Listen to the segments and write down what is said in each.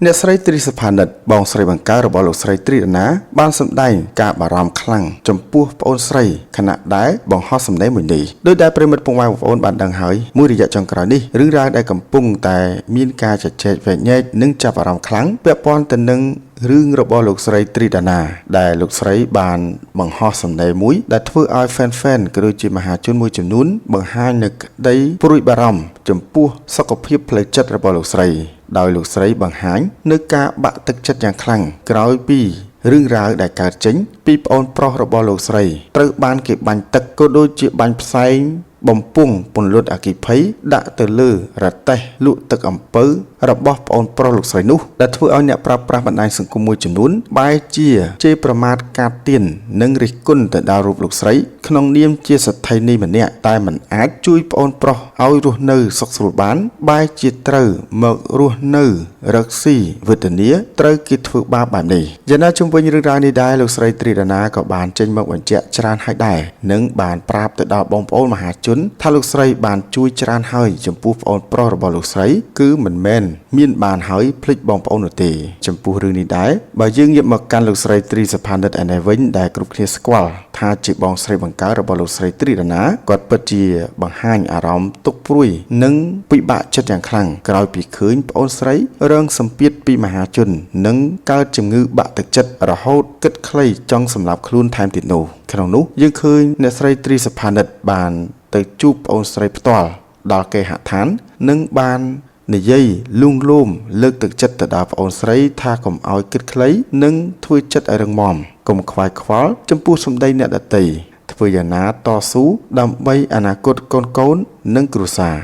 អ្នកស្រីទ្រីសុផានិតបងស្រីបង្ការរបស់លោកស្រីទ្រីដាណាបានសម្ដែងការបារម្ភខ្លាំងចំពោះប្អូនស្រីខណៈដែលបង្ហោះសម្ដែងមួយនេះដោយដែលប្រិមិត្តពងម៉ែបងប្អូនបានដឹងហើយមួយរយៈចុងក្រោយនេះរឿងរ៉ាវដែលកំពុងតែមានការជជែកវែកញែកនិងចាប់អារម្មណ៍ខ្លាំងពាក់ព័ន្ធទៅនឹងរឿងរបស់លោកស្រីទ្រីដាណាដែលលោកស្រីបានបង្ហោះសម្ដែងមួយដែលធ្វើឲ្យ fan ក៏ដូចជាមហាជនមួយចំនួនបង្ហាញនូវក្តីព្រួយបារម្ភចំពោះសុខភាពផ្លូវចិត្តរបស់លោកស្រីដោយលោកស្រីបង្ហាញនៅការបាក់ទឹកចិត្តយ៉ាងខ្លាំងក្រោយពីរឿងរ៉ាវដែលកើតចេញពីប្អូនប្រុសរបស់លោកស្រីត្រូវបានគេបាញ់ទឹកក៏ដូចជាបាញ់ផ្សែងបំពង់ពន្លត់អគ្គិភ័យដាក់ទៅលើរទេះលក់ទឹកអំពៅរបស់ប្អូនប្រុសលោកស្រីនោះដែលធ្វើឲ្យអ្នកប្រើប្រាស់បណ្ដាញសង្គមមួយចំនួនបែរជាជេរប្រមាថកាត់ទៀននិងរិះគន់ទៅដល់រូបលោកស្រីក្នុងនាមជាស្ត្រីនីម្នាក់តែមិនអាចជួយប្អូនប្រុសឲ្យរស់នៅសុខស្រួលបានបែរជាត្រូវមករស់នៅរកស៊ីវេទនាត្រូវគេធ្វើបាបបែបនេះយ៉ាងណាជុំវិញរឿងរ៉ាវនេះដែរលោកស្រីទ្រីដាណាក៏បានចេញមកបញ្ជាក់ច្រើនហើយដែរនិងបានប្រាប់ទៅដល់បងប្អូនមហាជនថាលោកស្រីបានជួយច្រើនហើយចំពោះប្អូនប្រុសរបស់លោកស្រីគឺមិនមែនមានបានហើយភ្លេចបងប្អូននោះទេចំពោះរឿងនេះដែរបើយើងងាកមកកាន់លោកស្រីទ្រីសុផានិតឯនេះវិញដែលគ្រប់គ្នាស្គាល់ថាជាបងស្រីបង្កើតរបស់លោកស្រីទ្រីដាណាគាត់ពិតជាបង្ហាញអារម្មណ៍ទុក្ខព្រួយនិងពិបាកចិត្តយ៉ាងខ្លាំងក្រោយពីឃើញប្អូនស្រីរងសម្ពាធពីមហាជននិងកើតជំងឺបាក់ទឹកចិត្តរហូតគិតខ្លីចង់សម្លាប់ខ្លួនថែមទៀតនោះក្នុងនោះយើងឃើញអ្នកស្រីទ្រីសុផានិតបានទៅជួបប្អូនស្រីផ្ទាល់ដល់គេហដ្ឋាននិងបាននិយាយលួងលោមលើកទឹកចិត្តទៅដល់ប្អូនស្រីថាកុំឲ្យគិតខ្លីនិងធ្វើចិត្តឲ្យរឹងមាំកុំខ្វាយខ្វល់ចំពោះសម្ដីអ្នកដទៃធ្វើយ៉ាងណាតស៊ូដើម្បីអនាគតកូននិងគ្រួសារ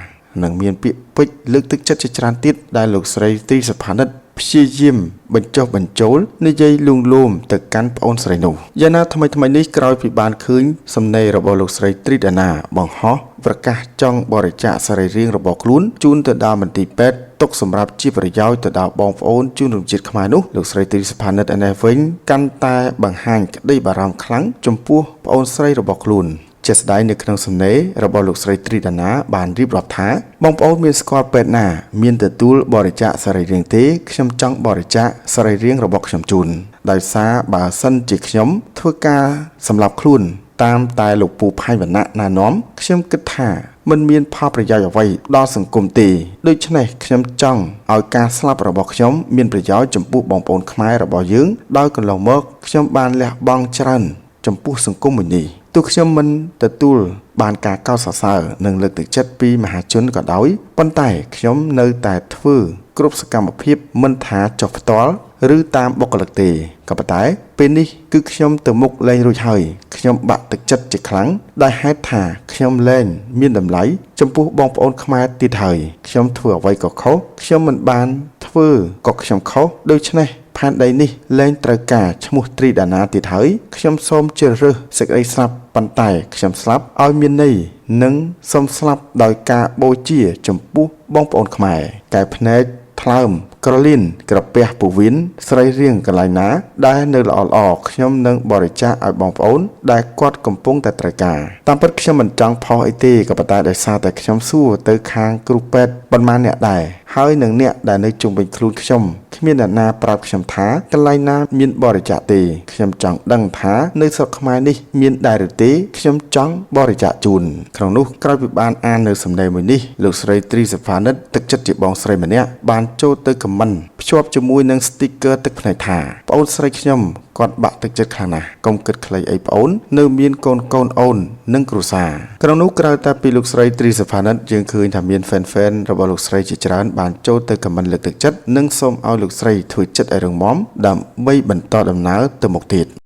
និងមានពាក្យពេចន៍លើកទឹកចិត្តជាច្រើនទៀតដែលលោកស្រីទ្រីសុផានិតព្យាយាមបញ្ចុះបញ្ចូលនិយាយលួងលោមទៅកាន់ប្អូនស្រីនោះយ៉ាងណាថ្មីនេះក្រោយពីបានឃើញសំណេររបស់លោកស្រីទ្រីដាណាបង្ហោះប្រកាសចង់បរិច្ចាគសរីរាង្គរបស់ខ្លួនជូនទៅដល់មន្ទីរពេទ្យទុកសម្រាប់ជាប្រយោជន៍ទៅដល់បងប្អូនជនរួមជាតិខ្មែរនោះលោកស្រីទ្រីសុផានិតឯនេះវិញកាន់តែបង្ហាញក្តីបារម្ភខ្លាំងចំពោះប្អូនស្រីរបស់ខ្លួនជាស្ដែងនៅក្នុងសំណេររបស់លោកស្រីទ្រីដាណាបានរៀបរាប់ថាបងប្អូនមានស្គាល់ពេទ្យណាមានទទួលបរិច្ចាគសរីរាង្គទេខ្ញុំចង់បរិច្ចាគសរីរាង្គរបស់ខ្ញុំជូនដោយសារបើសិនជាខ្ញុំធ្វើការសម្លាប់ខ្លួនតាមតែលោកពូផៃវណ្ណៈណានាំខ្ញុំគិតថាមិនមានផលប្រយោជន៍អ្វីដល់សង្គមទេដូច្នេះខ្ញុំចង់ឲ្យការស្លាប់របស់ខ្ញុំមានប្រយោជន៍ចំពោះបងប្អូនខ្មែររបស់យើងដោយកន្លងមកខ្ញុំបានលះបង់ច្រើនចំពោះសង្គមមួយនេះទោះខ្ញុំមិនទទួលបានការកោតសរសើរនិងលើកទឹកចិត្តពីមហាជនក៏ដោយប៉ុន្តែខ្ញុំនៅតែធ្វើគ្រប់សកម្មភាពមិនថាចុះផ្ទាល់ឬតាមបុគ្គលិកទេក៏ប៉ុន្តែពេលនេះគឺខ្ញុំទៅមុខលែងរួចហើយខ្ញុំបាក់ទឹកចិត្តជាខ្លាំងដោយហេតុថាខ្ញុំលែងមានតម្លៃចំពោះបងប្អូនខ្មែរទៀតហើយខ្ញុំធ្វើអ្វីក៏ខុសខ្ញុំមិនបានធ្វើក៏ខ្ញុំខុសដូច្នេះផែនដីនេះលែងត្រូវការឈ្មោះទ្រីដាណាទៀតហើយខ្ញុំសូមជ្រើសរើសសេចក្តីស្លាប់ប៉ុន្តែខ្ញុំស្លាប់ឲ្យមានន័យនិងសូមស្លាប់ដោយការបូជាចំពោះបងប្អូនខ្មែរកែភ្នែកថ្លើមក្រលៀនក្រពះពោះវៀនស្រីរៀងកន្លែងណាដែលនៅល្អខ្ញុំនឹងបរិច្ចាគឲ្យបងប្អូនដែលគាត់កំពុងតែត្រូវការតាមពិតខ្ញុំមិនចង់ផុសអីទេក៏ប៉ុន្តែដោយសារតែខ្ញុំសួរទៅខាងគ្រូពេទ្យប៉ុន្មានអ្នកដែរហើយនឹងអ្នកដែលនៅជុំវិញខ្លួនខ្ញុំគ្មានអ្នកណាប្រាប់ខ្ញុំថាកន្លែងណាមានបរិច្ចាគទេខ្ញុំចង់ដឹងថានៅស្រុកខ្មែរនេះមានដែរឬទេខ្ញុំចង់បរិច្ចាគជូនក្នុងនោះក្រោយពីបានអាននៅសំណេរមួយនេះលោកស្រីទ្រីសុផានិតទឹកចិត្តជាបងស្រីម្នាក់បានចូលទៅខមមិនភ្ជាប់ជាមួយនឹង sticker ទឹកភ្នែកថាប្អូនស្រីខ្ញុំគាត់បាក់ទឹកចិត្តខ្លាំងណាស់កុំគិតខ្លីអីប្អូននៅមានកូនអូននិងគ្រួសារក្នុងនោះក្រៅតែពីលោកស្រីទ្រីសុផានិតយើងឃើញថាមាន fan របស់លោកស្រីជាច្រើនបានចូលទៅខមមិនលើកទឹកចិត្តនិងសូមឲ្យលោកស្រីធ្វើចិត្តឲ្យរឹងមាំដើម្បីបន្តដំណើរទៅមុខទៀត